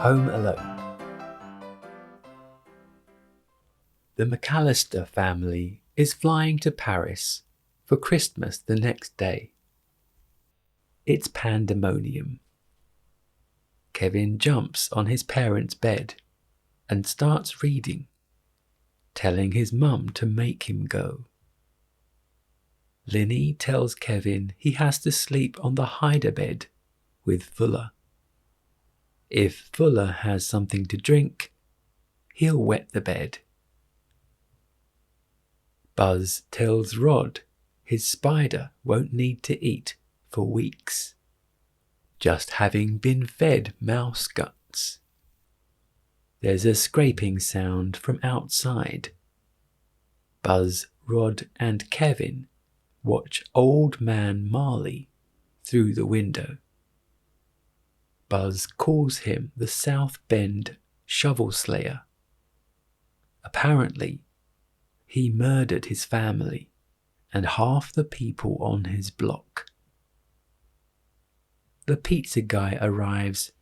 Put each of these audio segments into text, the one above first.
Home Alone. The McCallister family is flying to Paris for Christmas the next day. It's pandemonium. Kevin jumps on his parents' bed and starts reading, telling his mum to make him go. Linny tells Kevin he has to sleep on the hide-a-bed with Fuller. If Fuller has something to drink, he'll wet the bed. Buzz tells Rod his spider won't need to eat for weeks, just having been fed mouse guts. There's a scraping sound from outside. Buzz, Rod and Kevin watch Old Man Marley through the window. Buzz calls him the South Bend Shovel Slayer. Apparently, he murdered his family and half the people on his block. The pizza guy arrives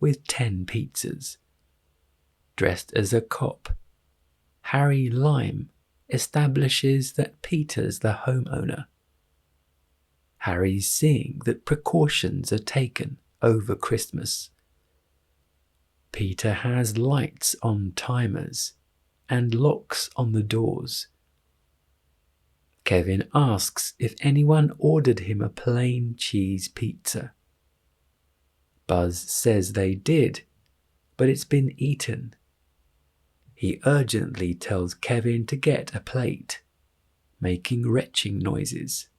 with 10 pizzas. Dressed as a cop, Harry Lime establishes that Peter's the homeowner. Harry's seeing that precautions are taken over Christmas. Peter has lights on timers and locks on the doors. Kevin asks if anyone ordered him a plain cheese pizza. Buzz says they did, but it's been eaten. He urgently tells Kevin to get a plate, making retching noises.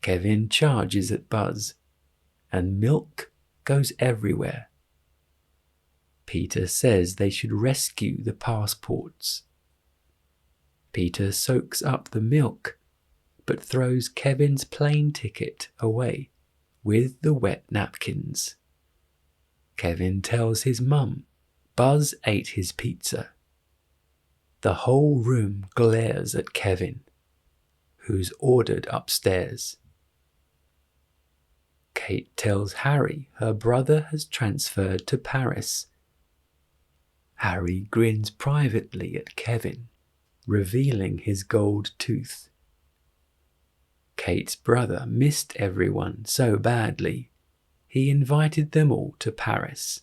Kevin charges at Buzz, and milk goes everywhere. Peter says they should rescue the passports. Peter soaks up the milk, but throws Kevin's plane ticket away with the wet napkins. Kevin tells his mum Buzz ate his pizza. The whole room glares at Kevin, who's ordered upstairs. Kate tells Harry her brother has transferred to Paris. Harry grins privately at Kevin, revealing his gold tooth. Kate's brother missed everyone so badly, he invited them all to Paris.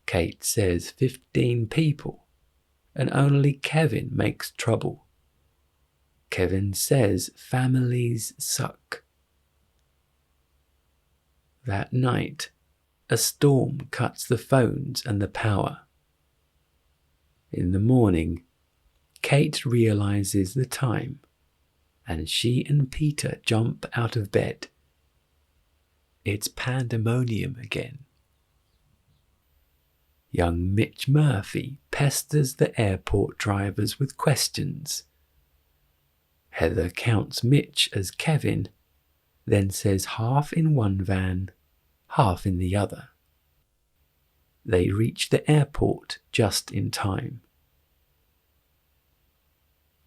Kate says 15 people, and only Kevin makes trouble. Kevin says families suck. That night, a storm cuts the phones and the power. In the morning, Kate realizes the time, and she and Peter jump out of bed. It's pandemonium again. Young Mitch Murphy pesters the airport drivers with questions. Heather counts Mitch as Kevin, then says half in one van, half in the other. They reach the airport just in time.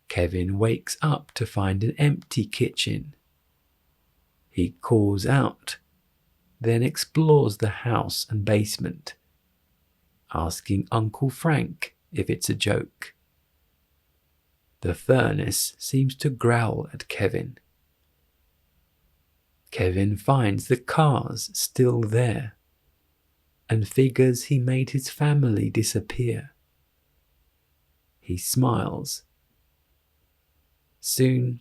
Kevin wakes up to find an empty kitchen. He calls out, then explores the house and basement, asking Uncle Frank if it's a joke. The furnace seems to growl at Kevin. Kevin finds the cars still there and figures he made his family disappear. He smiles. Soon,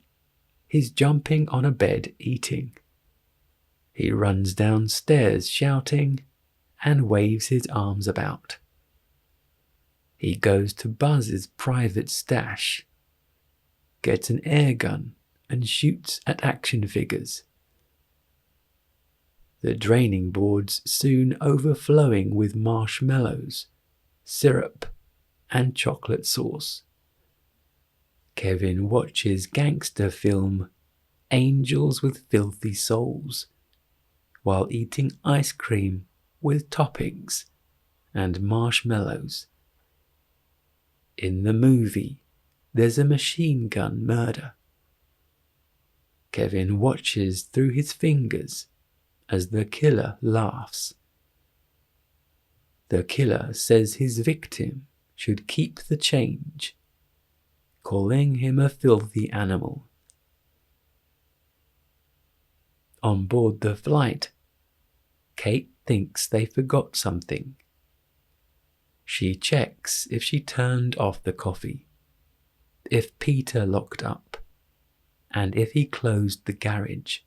he's jumping on a bed eating. He runs downstairs shouting and waves his arms about. He goes to Buzz's private stash, gets an air gun and shoots at action figures. The draining board's soon overflowing with marshmallows, syrup and chocolate sauce. Kevin watches gangster film Angels with Filthy Souls while eating ice cream with toppings and marshmallows. In the movie, there's a machine gun murder. Kevin watches through his fingers as the killer laughs. The killer says his victim should keep the change, calling him a filthy animal. On board the flight, Kate thinks they forgot something. She checks if she turned off the coffee, if Peter locked up, and if he closed the garage.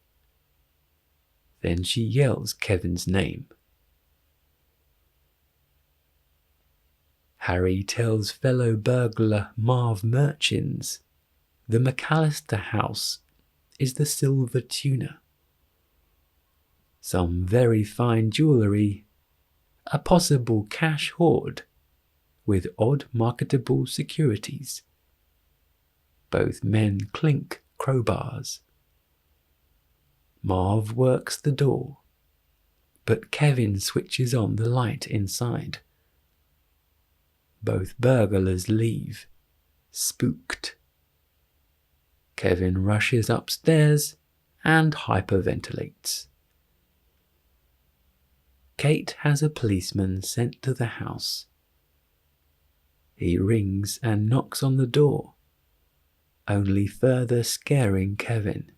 Then she yells Kevin's name. Harry tells fellow burglar Marv Merchants the McCallister house is the Silver Tuna. Some very fine jewellery, a possible cash hoard with odd marketable securities. Both men clink crowbars. Marv works the door, but Kevin switches on the light inside. Both burglars leave, spooked. Kevin rushes upstairs and hyperventilates. Kate has a policeman sent to the house. He rings and knocks on the door, only further scaring Kevin.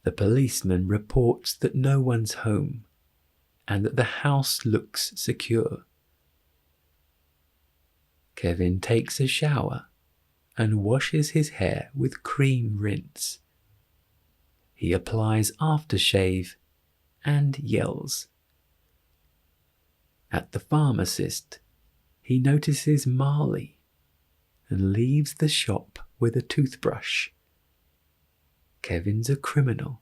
The policeman reports that no one's home and that the house looks secure. Kevin takes a shower and washes his hair with cream rinse. He applies aftershave and yells. At the pharmacist, he notices Marley and leaves the shop with a toothbrush. Kevin's a criminal.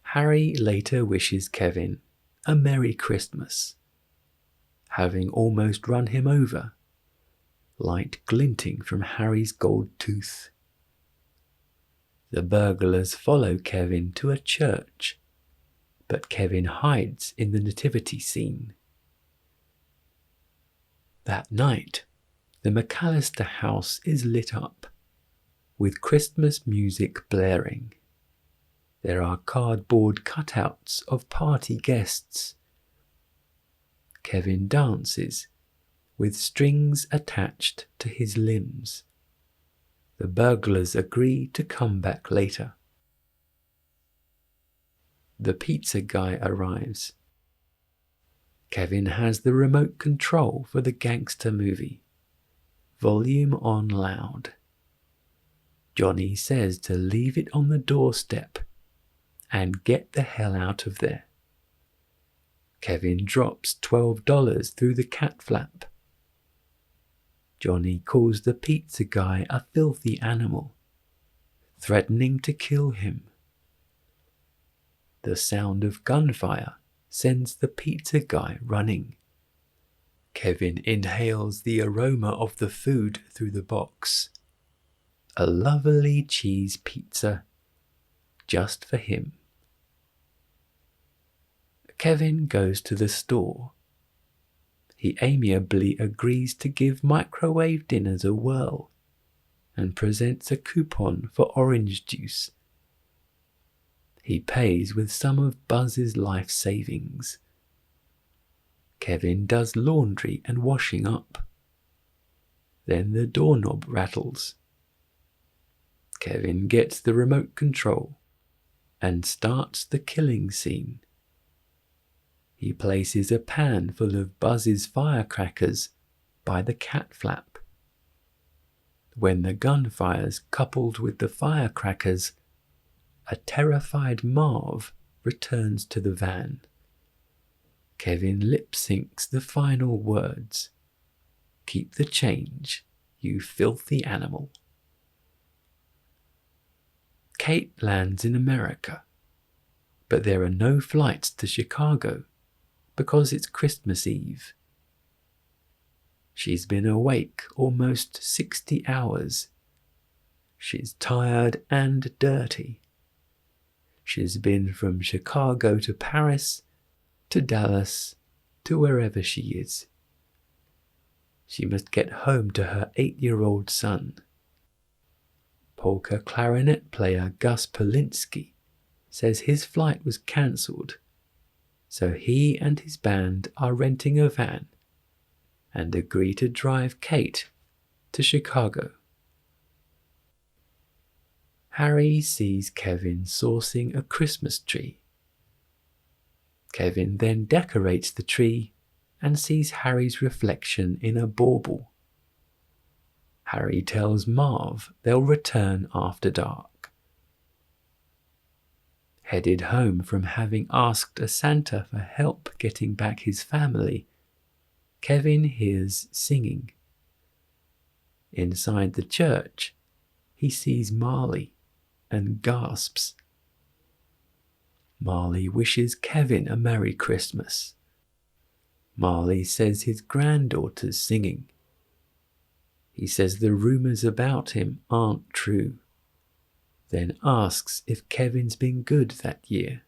Harry later wishes Kevin a Merry Christmas, having almost run him over, light glinting from Harry's gold tooth. The burglars follow Kevin to a church, but Kevin hides in the nativity scene. That night, the McCallister house is lit up, with Christmas music blaring. There are cardboard cutouts of party guests. Kevin dances, with strings attached to his limbs. The burglars agree to come back later. The pizza guy arrives. Kevin has the remote control for the gangster movie. Volume on loud. Johnny says to leave it on the doorstep and get the hell out of there. Kevin drops $12 through the cat flap. Johnny calls the pizza guy a filthy animal, threatening to kill him. The sound of gunfire sends the pizza guy running. Kevin inhales the aroma of the food through the box. A lovely cheese pizza, just for him. Kevin goes to the store. He amiably agrees to give microwave dinners a whirl and presents a coupon for orange juice. He pays with some of Buzz's life savings. Kevin does laundry and washing up. Then the doorknob rattles. Kevin gets the remote control and starts the killing scene. He places a pan full of Buzz's firecrackers by the cat flap. When the gunfire's coupled with the firecrackers, a terrified Marv returns to the van. Kevin lip-syncs the final words. Keep the change, you filthy animal. Kate lands in America, but there are no flights to Chicago because it's Christmas Eve. She's been awake almost 60 hours. She's tired and dirty. She's been from Chicago to Paris, to Dallas, to wherever she is. She must get home to her 8-year-old son. Polka clarinet player Gus Polinsky says his flight was cancelled, So he and his band are renting a van and agree to drive Kate to Chicago. Harry sees Kevin sourcing a Christmas tree. Kevin then decorates the tree and sees Harry's reflection in a bauble. Harry tells Marv they'll return after dark. Headed home from having asked a Santa for help getting back his family, Kevin hears singing. Inside the church, he sees Marley and gasps. Marley wishes Kevin a Merry Christmas. Marley says his granddaughter's singing. He says the rumours about him aren't true, then asks if Kevin's been good that year.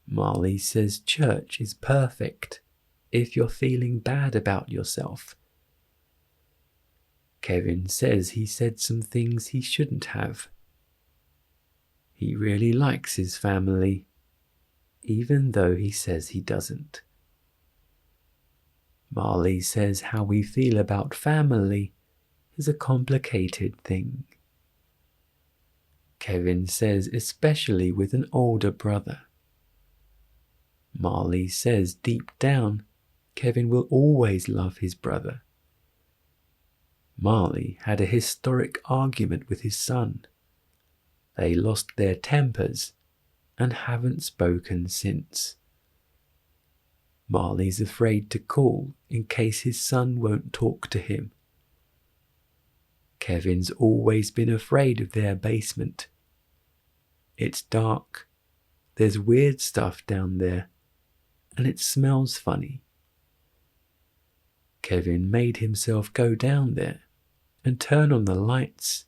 Marley says church is perfect if you're feeling bad about yourself. Kevin says he said some things he shouldn't have. He really likes his family, even though he says he doesn't. Marley says how we feel about family is a complicated thing. Kevin says especially with an older brother. Marley says deep down Kevin will always love his brother. Marley had a historic argument with his son. They lost their tempers and haven't spoken since. Marley's afraid to call in case his son won't talk to him. Kevin's always been afraid of their basement. It's dark, there's weird stuff down there, and it smells funny. Kevin made himself go down there and turn on the lights,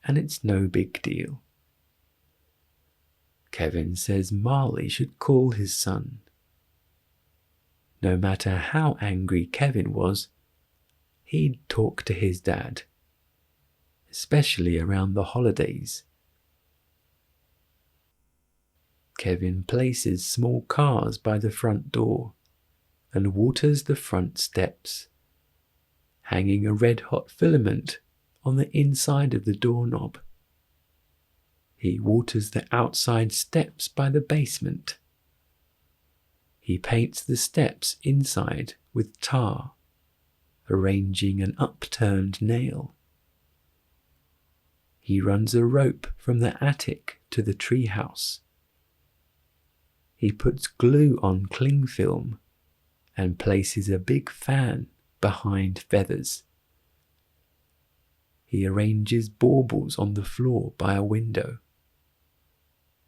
and it's no big deal. Kevin says Marley should call his son. No matter how angry Kevin was, he'd talk to his dad, especially around the holidays. Kevin places small cars by the front door and waters the front steps, hanging a red-hot filament on the inside of the doorknob. He waters the outside steps by the basement. He paints the steps inside with tar, arranging an upturned nail. He runs a rope from the attic to the treehouse. He puts glue on cling film and places a big fan behind feathers. He arranges baubles on the floor by a window.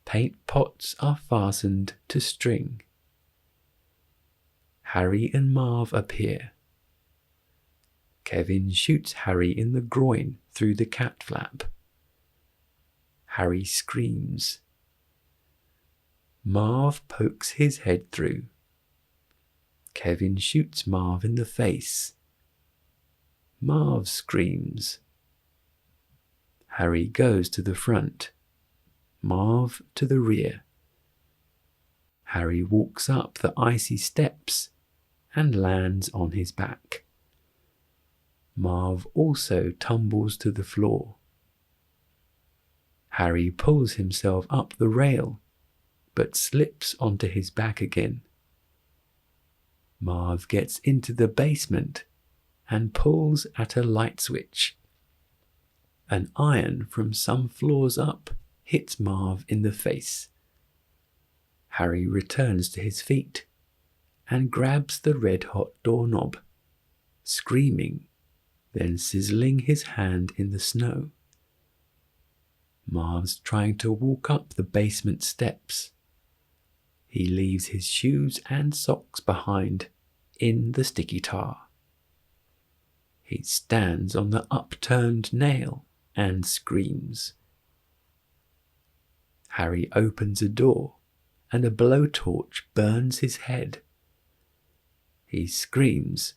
Paint pots are fastened to string. Harry and Marv appear. Kevin shoots Harry in the groin through the cat flap. Harry screams. Marv pokes his head through. Kevin shoots Marv in the face. Marv screams. Harry goes to the front. Marv to the rear. Harry walks up the icy steps and lands on his back. Marv also tumbles to the floor. Harry pulls himself up the rail, but slips onto his back again. Marv gets into the basement and pulls at a light switch. An iron from some floors up hits Marv in the face. Harry returns to his feet and grabs the red-hot doorknob, screaming, then sizzling his hand in the snow. Marv's trying to walk up the basement steps. He leaves his shoes and socks behind in the sticky tar. He stands on the upturned nail and screams. Harry opens a door and a blowtorch burns his head. He screams,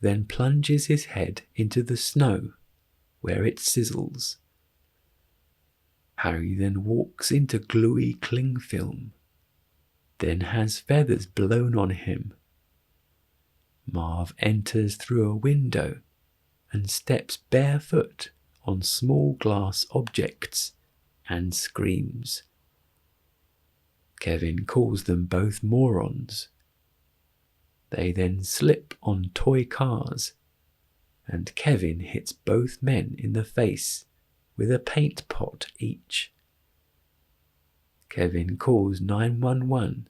then plunges his head into the snow where it sizzles. Harry then walks into gluey cling film. then has feathers blown on him. Marv enters through a window and steps barefoot on small glass objects and screams. Kevin calls them both morons. They then slip on toy cars, and Kevin hits both men in the face with a paint pot each. Kevin calls 911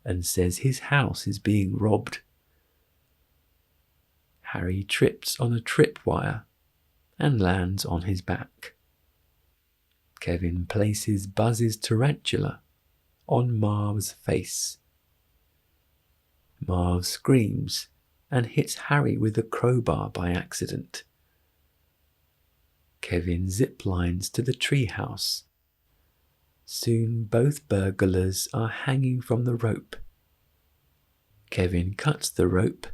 and says his house is being robbed. Harry trips on a tripwire and lands on his back. Kevin places Buzz's tarantula on Marv's face. Marv screams and hits Harry with a crowbar by accident. Kevin ziplines to the treehouse. Soon both burglars are hanging from the rope. Kevin cuts the rope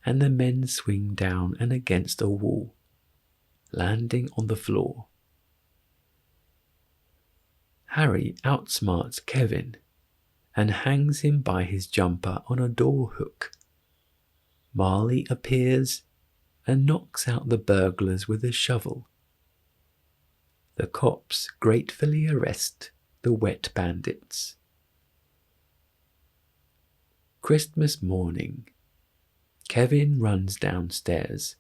and the men swing down and against a wall, landing on the floor. Harry outsmarts Kevin and hangs him by his jumper on a door hook. Marley appears and knocks out the burglars with a shovel. The cops gratefully arrest the wet bandits. Christmas morning, Kevin runs downstairs,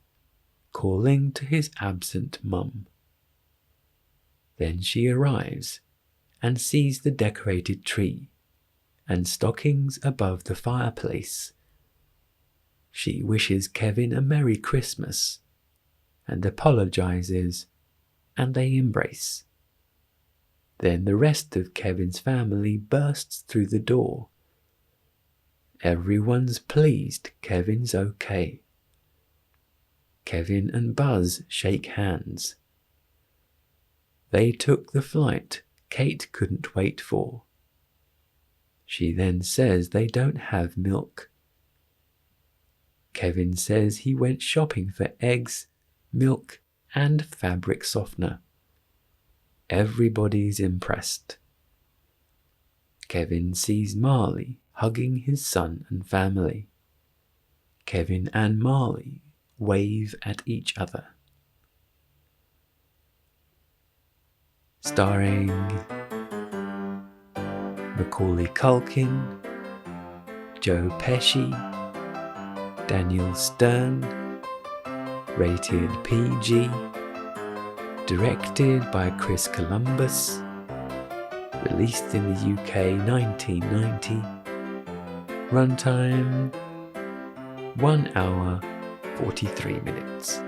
calling to his absent mum. Then she arrives and sees the decorated tree and stockings above the fireplace. She wishes Kevin a Merry Christmas and apologizes, and they embrace. Then the rest of Kevin's family bursts through the door. Everyone's pleased Kevin's okay. Kevin and Buzz shake hands. They took the flight Kate couldn't wait for. She then says they don't have milk. Kevin says he went shopping for eggs, milk, and fabric softener. Everybody's impressed. Kevin sees Marley hugging his son and family. Kevin and Marley wave at each other. Starring Macaulay Culkin, Joe Pesci, Daniel Stern, rated PG, directed by Chris Colombus, released in the UK 1990, runtime 1 hour 43 minutes.